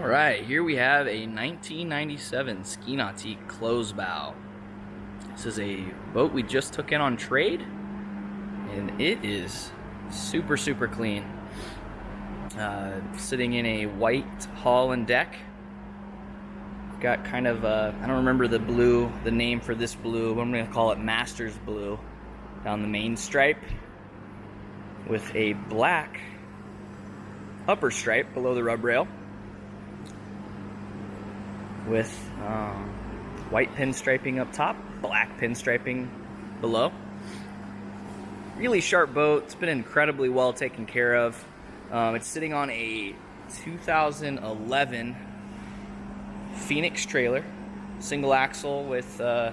Alright, here we have a 1997 Ski Nautique close bow. This is a boat we just took in on trade, and it is super clean. Sitting in a white hull and deck. Got kind of I don't remember the name for this blue, but I'm going to call it Masters Blue down the main stripe, with a black upper stripe below the rub rail, with white pinstriping up top, black pinstriping below. Really sharp boat. It's been incredibly well taken care of. It's sitting on a 2011 Phoenix trailer, single axle with the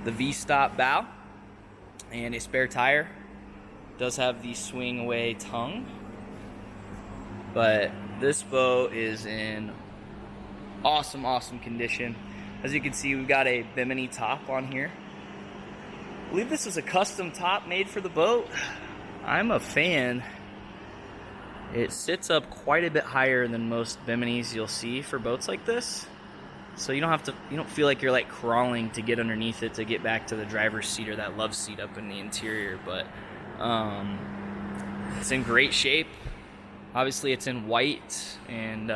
V-stop bow and a spare tire. Does have the swing away tongue, but this boat is in awesome condition. As you can see, we've got a Bimini top on here. I believe this is a custom top made for the boat. I'm a fan. It sits up quite a bit higher than most Biminis you'll see for boats like this, so you don't feel like you're like crawling to get underneath it to get back to the driver's seat or that love seat up in the interior. But it's in great shape. Obviously it's in white and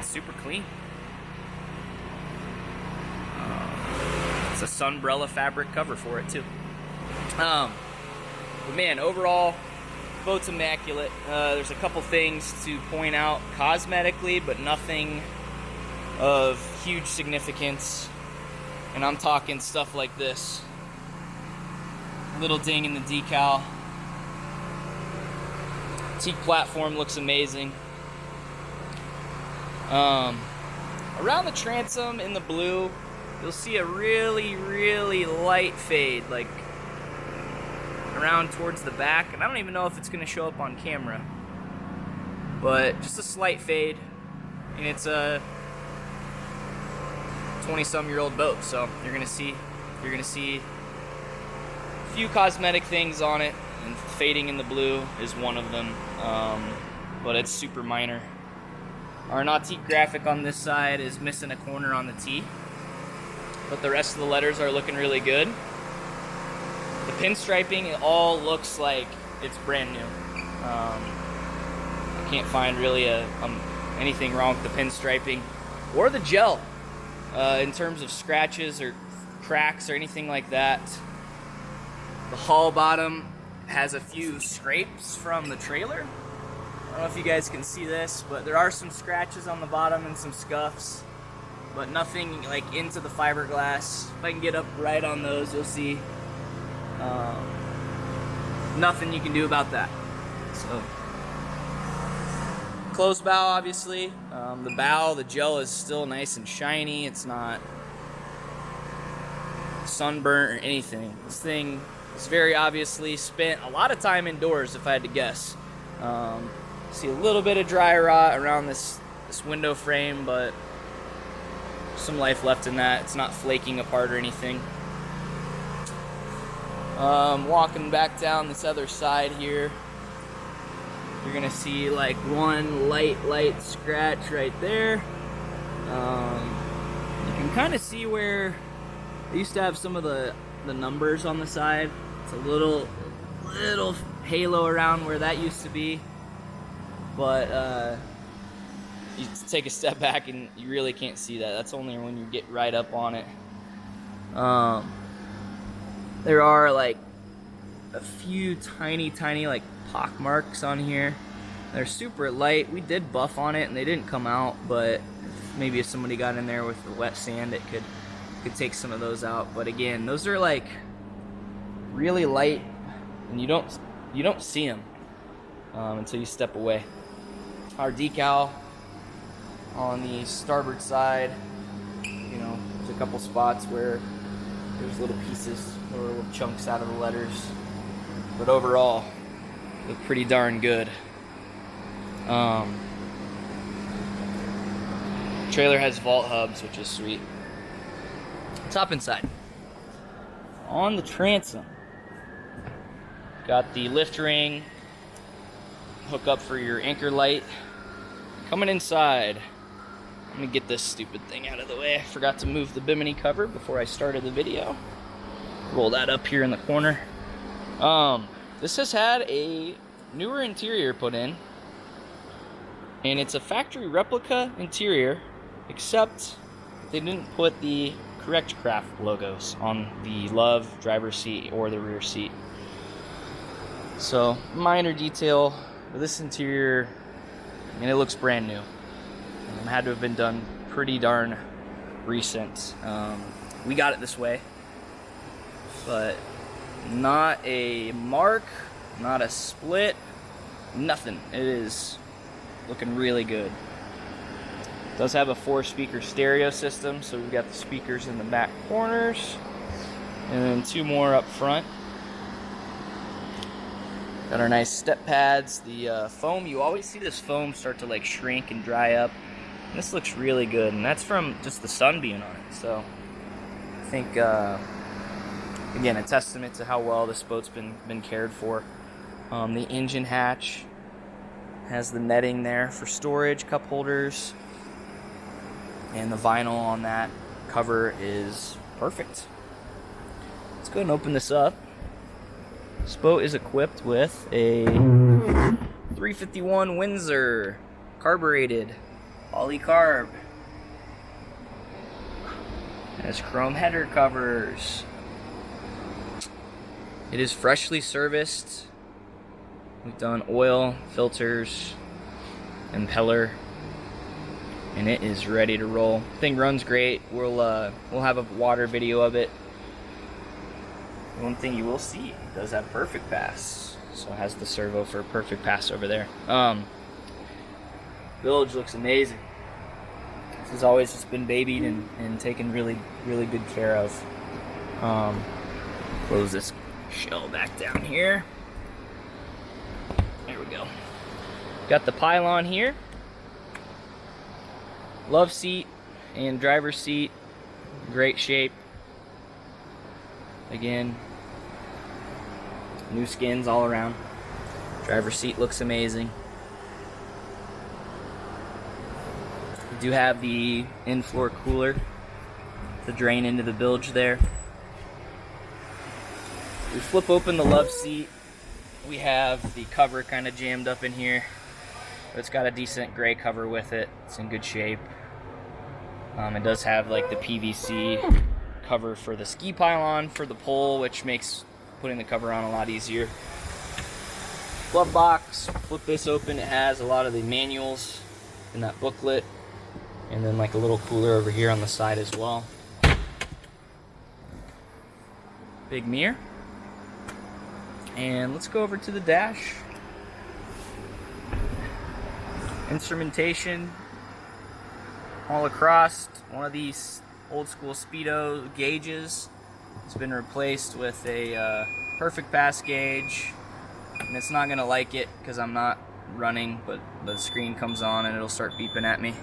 super clean. It's a sunbrella fabric cover for it too. But man, overall, boat's immaculate. There's a couple things to point out cosmetically, but nothing of huge significance. And I'm talking stuff like this. Little ding in the decal. Teak platform looks amazing. Around the transom in the blue, you'll see a really light fade, like around towards the back, and I don't even know if it's going to show up on camera, but just a slight fade, and it's a 20-some-year-old boat, so you're going to see a few cosmetic things on it, and fading in the blue is one of them, but it's super minor. Our Nautique graphic on this side is missing a corner on the T, but the rest of the letters are looking really good. The pinstriping, it all looks like it's brand new. I can't find really anything wrong with the pinstriping or the gel in terms of scratches or cracks or anything like that. The hull bottom has a few scrapes from the trailer. I don't know if you guys can see this, but there are some scratches on the bottom and some scuffs, but nothing like into the fiberglass. If I can get up right on those, you'll see nothing you can do about that. So, closed bow, obviously. The bow, the gel is still nice and shiny. It's not sunburnt or anything. This thing is very obviously spent a lot of time indoors, if I had to guess. See a little bit of dry rot around this window frame, but some life left in that. It's not flaking apart or anything. Walking back down this other side here, you're gonna see like one light scratch right there. You can kind of see where they used to have some of the numbers on the side. It's a little halo around where that used to be, but you take a step back and you really can't see that. That's only when you get right up on it. There are like a few tiny like pock marks on here. They're super light. We did buff on it and they didn't come out, but maybe if somebody got in there with the wet sand, it could take some of those out. But again, those are like really light, and you don't see them until you step away. Our decal on the starboard side, there's a couple spots where there's little pieces or little chunks out of the letters, but overall look pretty darn good. Trailer has vault hubs, which is sweet. Top and side. On the transom, got the lift ring, hook up for your anchor light, Coming inside, let me get this stupid thing out of the way. I forgot to move the bimini cover before I started the video. Roll that up here in the corner. This has had a newer interior put in, and it's a factory replica interior, except they didn't put the correct craft logos on the Love driver's seat or the rear seat. So, minor detail, but this interior, and it looks brand new. Had to have been done pretty darn recent. We got it this way, but not a mark, not a split, nothing. It is looking really good. It does have a 4-speaker stereo system, so we've got the speakers in the back corners, and then 2 more up front. Got our nice step pads. The foam, you always see this foam start to like shrink and dry up. And this looks really good, and that's from just the sun being on it. So I think, again, a testament to how well this boat's been cared for. The engine hatch has the netting there for storage, cup holders, and the vinyl on that cover is perfect. Let's go ahead and open this up. This boat is equipped with a 351 Windsor carbureted polycarb. It has chrome header covers. It is freshly serviced. We've done oil, filters, impeller, and it is ready to roll. Thing runs great. We'll have a water video of it. One thing you will see, it does have perfect pass, so it has the servo for perfect pass over there. Village looks amazing. This has always just been babied and taken really good care of. Close this shell back down here. There we go. Got the pylon here. Love seat and driver's seat, great shape. Again, new skins all around. Driver's seat looks amazing. We do have the in-floor cooler to drain into the bilge there. We flip open the love seat. We have the cover kind of jammed up in here. But it's got a decent gray cover with it. It's in good shape. It does have like the PVC cover for the ski pylon for the pole, which makes putting the cover on a lot easier. Glove box, flip this open. It has a lot of the manuals in that booklet, and then like a little cooler over here on the side as well. Big mirror. And let's go over to the dash. Instrumentation all across. One of these old school Speedo gauges. It's been replaced with a perfect pass gauge, and it's not gonna like it because I'm not running, but the screen comes on and it'll start beeping at me.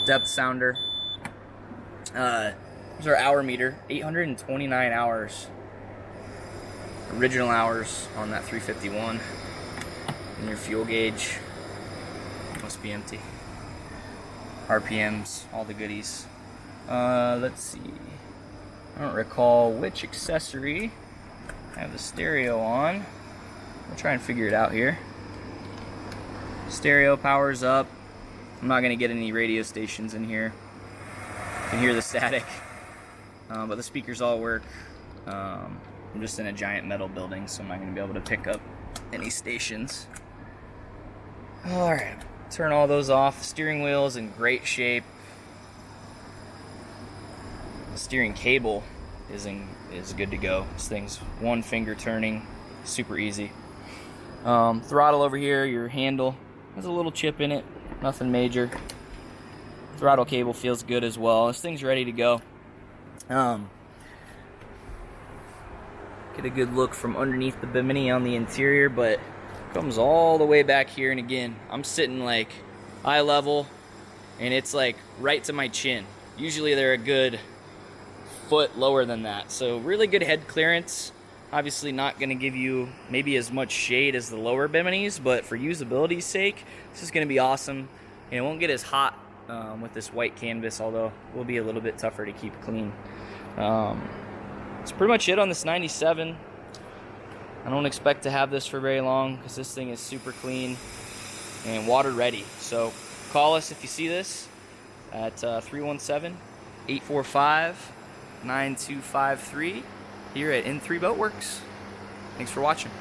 Depth sounder. Here's our hour meter. 829 hours. Original hours on that 351. And your fuel gauge must be empty. RPMs, all the goodies. Let's see. I don't recall which accessory I have the stereo on. We'll try and figure it out here. Stereo powers up. I'm not going to get any radio stations in here. You can hear the static. But the speakers all work. I'm just in a giant metal building, so I'm not going to be able to pick up any stations. Alright, turn all those off. Steering wheel is in great shape. The steering cable is good to go. This thing's one finger turning, super easy. Throttle over here, your handle has a little chip in it, nothing major. Throttle cable feels good as well. This thing's ready to go. Get a good look from underneath the bimini on the interior, but it comes all the way back here, and again, I'm sitting like eye level, and it's like right to my chin. Usually they're a good foot lower than that, so really good head clearance. Obviously not going to give you maybe as much shade as the lower biminis, but for usability's sake, this is going to be awesome. and it won't get as hot with this white canvas, although it will be a little bit tougher to keep clean. That's pretty much it on this 97. I don't expect to have this for very long because this thing is super clean and water ready. So call us if you see this at 317-845-9253 here at N3 Boatworks. Thanks for watching.